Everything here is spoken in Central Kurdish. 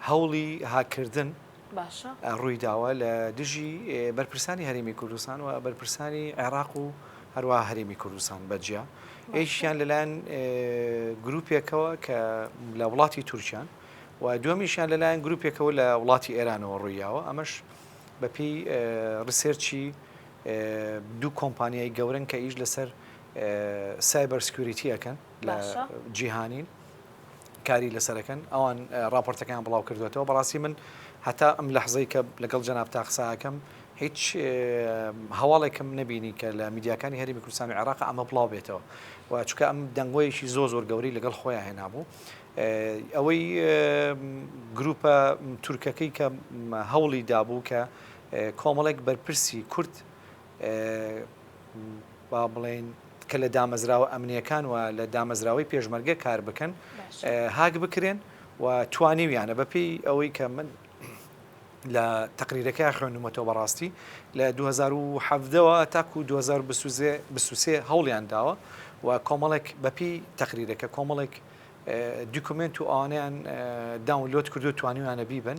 هەوڵی هاکردن باشە ڕوویداوە لە دژی بەرپرسانی هەرێمی کوردستان و بەرپرسانی عێراق و هەروە هەرێمی کوردستان بەجیا ئەیشیان لەلایەن گروپێکەوە کە لە وڵاتی تورکیان و دووەمیشیان لەلایەن گروپێکەوە لە وڵاتی ئێرانەوە ڕوویاوە ئەمەش بەپی ڕسێرچی دوو کۆمپانیای گەورن کە ئیش لەسەر سایبەر سکیوریتیەکەن لە جیهانین کاری لەسەرەکەن ئەوان راپۆرتەکان بڵاو کردوێتەوە بەڕاستی من هەتا ئەم لەحزەی کە لەگەڵ جەناب تا قساکەم هیچ هەواڵێکم نبینی کە لە میدیاکانی هەرێمی کوردستان و عێراق ئەمە بڵاو بێتەوە و چونکە ئەم دەنگۆیەکی زۆر گەوری لەگەڵ خۆیان هێنابوو ئەوەی گروپە تورکەکەی کە هەوڵی دابوو کە کۆمەڵێک بەرپرسی کورد با بڵێن کە لە دامەزراوە ئەمنیەکان و لە دامەزراوەی پێشمەرگە کار بکەن هاک بکرێن و توانیویانە بەپێی ئەوەی کە من لە تقریرەکەی خوێندومەتەوە بەڕاستی لە 2017ەوە تاکو 2023 هەوڵیان داوە و کۆمەڵێک بەپی تقریرەکە کۆمەڵێک دوکومنت و ئەوانیان داونلۆد کردو توانیویانە بیبن